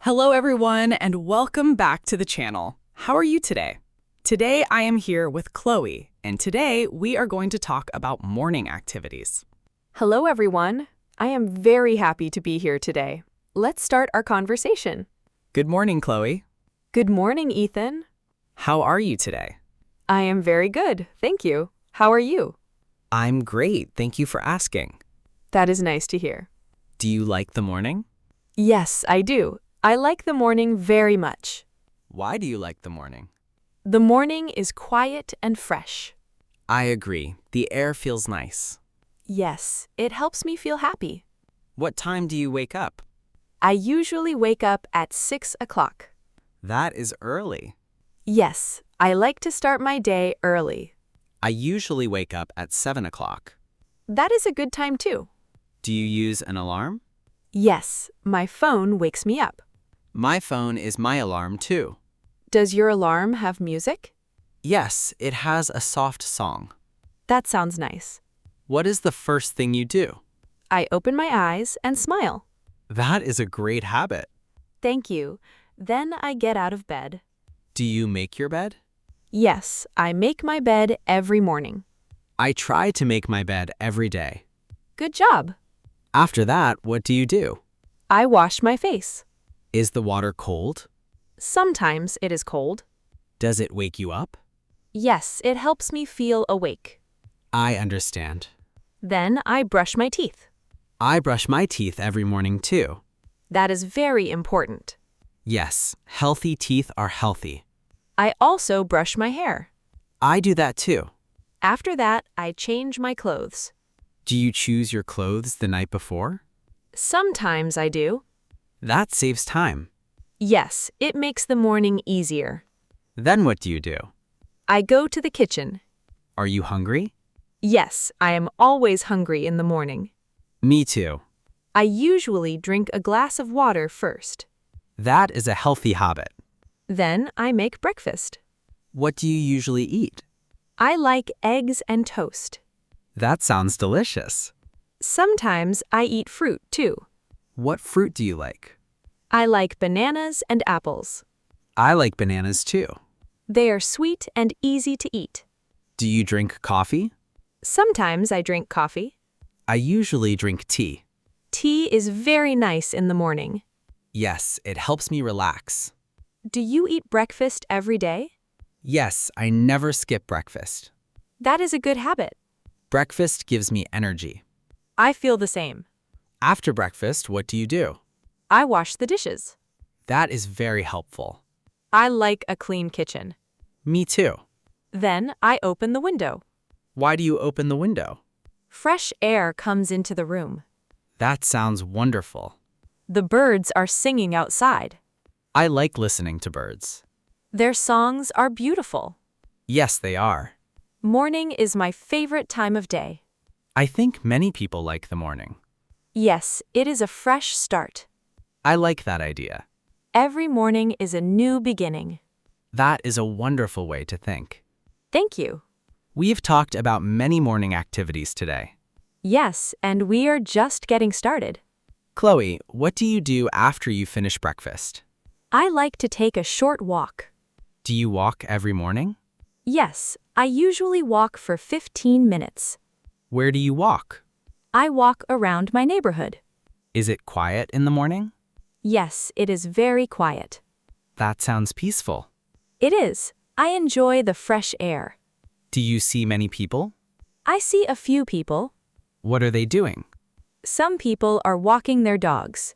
Hello everyone and welcome back to the channel. How are you today? Today I am here with Chloe, and today we are going to talk about morning activities. Hello, everyone. I am very happy to be here today. Let's start our conversation. Good morning, Chloe. Good morning, Ethan. How are you today? I am very good, thank you. How are you? I'm great, thank you for asking. That is nice to hear. Do you like the morning? Yes, I do. I like the morning very much. Why do you like the morning? The morning is quiet and fresh. I agree. The air feels nice. Yes, it helps me feel happy. What time do you wake up? I usually wake up at 6 o'clock. That is early. Yes, I like to start my day early. I usually wake up at 7 o'clock. That is a good time too. Do you use an alarm? Yes, my phone wakes me up. My phone is my alarm too. Does your alarm have music? Yes, it has a soft song. That sounds nice. What is the first thing you do? I open my eyes and smile. That is a great habit. Thank you. Then I get out of bed. Do you make your bed? Yes, I make my bed every morning. I try to make my bed every day. Good job. After that, what do you do? I wash my face. Is the water cold? Sometimes it is cold. Does it wake you up? Yes, it helps me feel awake. I understand. Then I brush my teeth. I brush my teeth every morning too. That is very important. Yes, healthy teeth are healthy. I also brush my hair. I do that too. After that, I change my clothes. Do you choose your clothes the night before? Sometimes I do. That saves time. Yes, it makes the morning easier. Then what do you do? I go to the kitchen. Are you hungry? Yes, I am always hungry in the morning. Me too. I usually drink a glass of water first. That is a healthy habit. Then I make breakfast. What do you usually eat? I like eggs and toast. That sounds delicious. Sometimes I eat fruit too. What fruit do you like? I like bananas and apples. I like bananas too. They are sweet and easy to eat. Do you drink coffee? Sometimes I drink coffee. I usually drink tea. Tea is very nice in the morning. Yes, it helps me relax. Do you eat breakfast every day? Yes, I never skip breakfast. That is a good habit. Breakfast gives me energy. I feel the same. After breakfast, what do you do? I wash the dishes. That is very helpful. I like a clean kitchen. Me too. Then I open the window. Why do you open the window? Fresh air comes into the room. That sounds wonderful. The birds are singing outside. I like listening to birds. Their songs are beautiful. Yes, they are. Morning is my favorite time of day. I think many people like the morning. Yes, it is a fresh start. I like that idea. Every morning is a new beginning. That is a wonderful way to think. Thank you. We've talked about many morning activities today. Yes, and we are just getting started. Chloe, what do you do after you finish breakfast? I like to take a short walk. Do you walk every morning? Yes, I usually walk for 15 minutes. Where do you walk? I walk around my neighborhood. Is it quiet in the morning? Yes, it is very quiet. That sounds peaceful. It is. I enjoy the fresh air. Do you see many people? I see a few people. What are they doing? Some people are walking their dogs.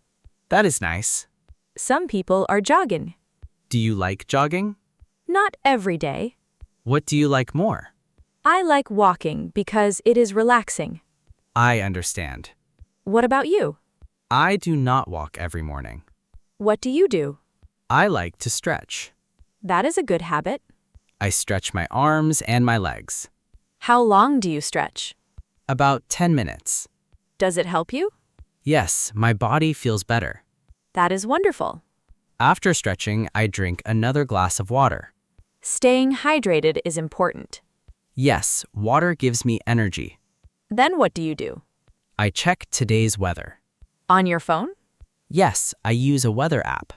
That is nice. Some people are jogging. Do you like jogging? Not every day. What do you like more? I like walking because it is relaxing. I understand. What about you? I do not walk every morning. What do you do? I like to stretch. That is a good habit. I stretch my arms and my legs. How long do you stretch? About 10 minutes. Does it help you? Yes, my body feels better. That is wonderful. After stretching, I drink another glass of water. Staying hydrated is important. Yes, water gives me energy. Then what do you do? I check today's weather. On your phone? Yes, I use a weather app.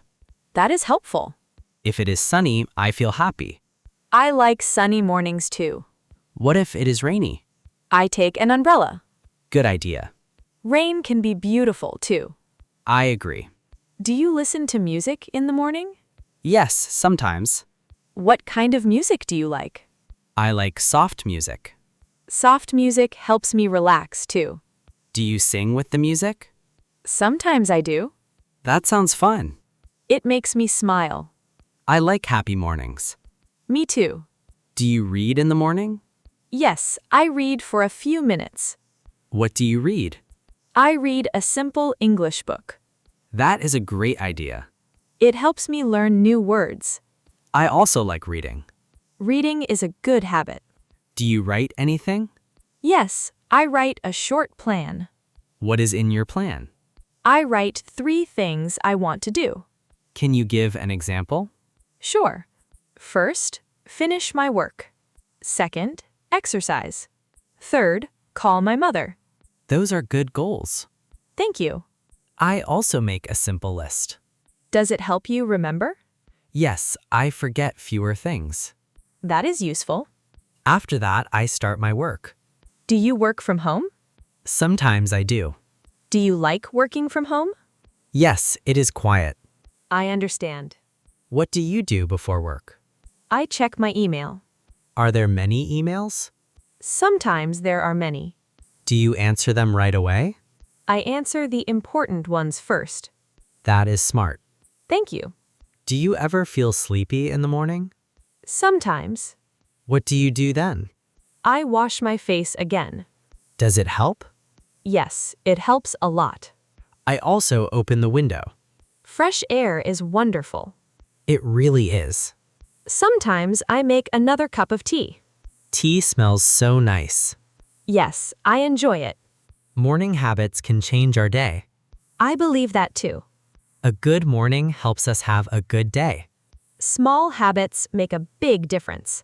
That is helpful. If it is sunny, I feel happy. I like sunny mornings too. What if it is rainy? I take an umbrella. Good idea. Rain can be beautiful too. I agree. Do you listen to music in the morning? Yes, sometimes. What kind of music do you like? I like soft music. Soft music helps me relax too. Do you sing with the music? Sometimes I do. That sounds fun. It makes me smile. I like happy mornings. Me too. Do you read in the morning? Yes, I read for a few minutes. What do you read? I read a simple English book. That is a great idea. It helps me learn new words. I also like reading. Reading is a good habit. Do you write anything? Yes, I write a short plan. What is in your plan? I write 3 things I want to do. Can you give an example? Sure. First, finish my work. Second, exercise. Third, call my mother. Those are good goals. Thank you. I also make a simple list. Does it help you remember? Yes, I forget fewer things. That is useful. After that, I start my work. Do you work from home? Sometimes I do. Do you like working from home? Yes, it is quiet. I understand. What do you do before work? I check my email. Are there many emails? Sometimes there are many. Do you answer them right away? I answer the important ones first. That is smart. Thank you. Do you ever feel sleepy in the morning? Sometimes. What do you do then? I wash my face again. Does it help? Yes, it helps a lot. I also open the window. Fresh air is wonderful. It really is. Sometimes I make another cup of tea. Tea smells so nice. Yes, I enjoy it. Morning habits can change our day. I believe that too. A good morning helps us have a good day. Small habits make a big difference.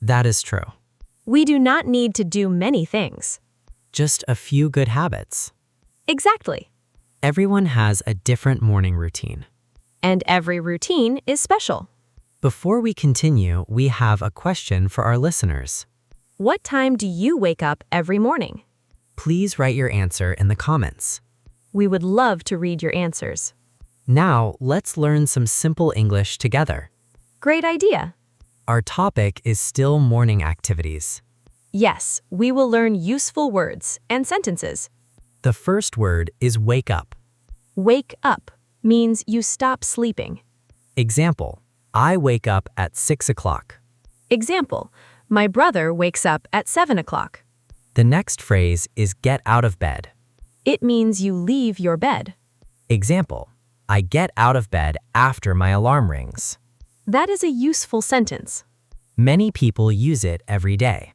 That is true. We do not need to do many things. Just a few good habits. Exactly. Everyone has a different morning routine. And every routine is special. Before we continue, we have a question for our listeners. What time do you wake up every morning? Please write your answer in the comments. We would love to read your answers. Now, let's learn some simple English together. Great idea. Our topic is still morning activities. Yes, we will learn useful words and sentences. The first word is wake up. Wake up means you stop sleeping. Example, I wake up at 6 o'clock. Example, my brother wakes up at 7 o'clock. The next phrase is get out of bed. It means you leave your bed. Example, I get out of bed after my alarm rings. That is a useful sentence. Many people use it every day.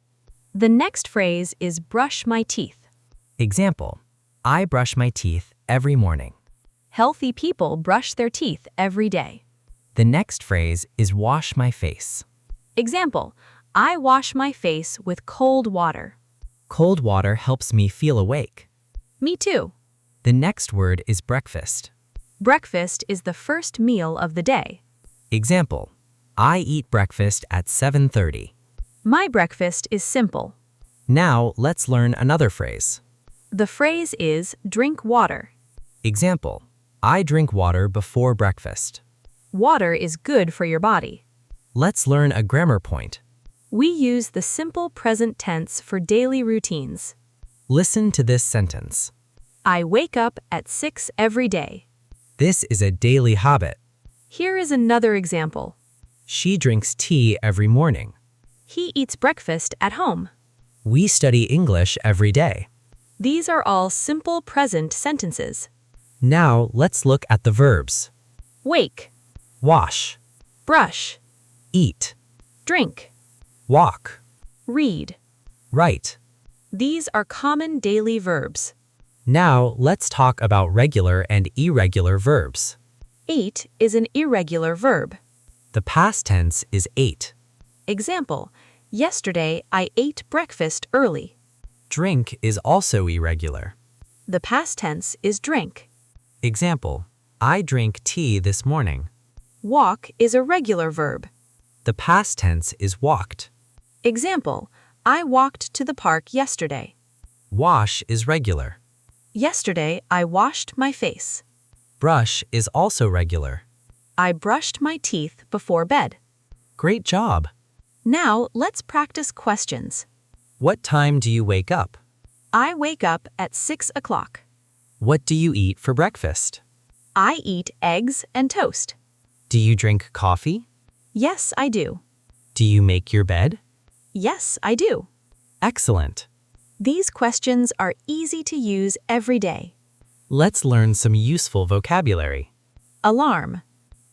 The next phrase is brush my teeth. Example, I brush my teeth every morning. Healthy people brush their teeth every day. The next phrase is wash my face. Example, I wash my face with cold water. Cold water helps me feel awake. Me too. The next word is breakfast. Breakfast is the first meal of the day. Example, I eat breakfast at 7:30. My breakfast is simple. Now let's learn another phrase. The phrase is drink water. Example, I drink water before breakfast. Water is good for your body. Let's learn a grammar point. We use the simple present tense for daily routines. Listen to this sentence. I wake up at 6 every day. This is a daily habit. Here is another example. She drinks tea every morning. He eats breakfast at home. We study English every day. These are all simple present sentences. Now let's look at the verbs. Wake, Wash, brush, eat, drink, walk, read. write. These are common daily verbs. Now let's talk about regular and irregular verbs. Ate is an irregular verb. The past tense is ate. Example, yesterday I ate breakfast early. Drink is also irregular. The past tense is drank. Example, I drank tea this morning. Walk is a regular verb. The past tense is walked. Example, I walked to the park yesterday. Wash is regular. Yesterday, I washed my face. Brush is also regular. I brushed my teeth before bed. Great job! Now, let's practice questions. What time do you wake up? I wake up at 6 o'clock. What do you eat for breakfast? I eat eggs and toast. Do you drink coffee? Yes, I do. Do you make your bed? Yes, I do. Excellent! These questions are easy to use every day. Let's learn some useful vocabulary. Alarm,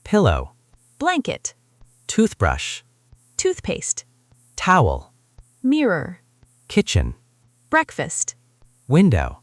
Pillow, blanket, toothbrush, toothpaste, towel, mirror, kitchen, breakfast, window,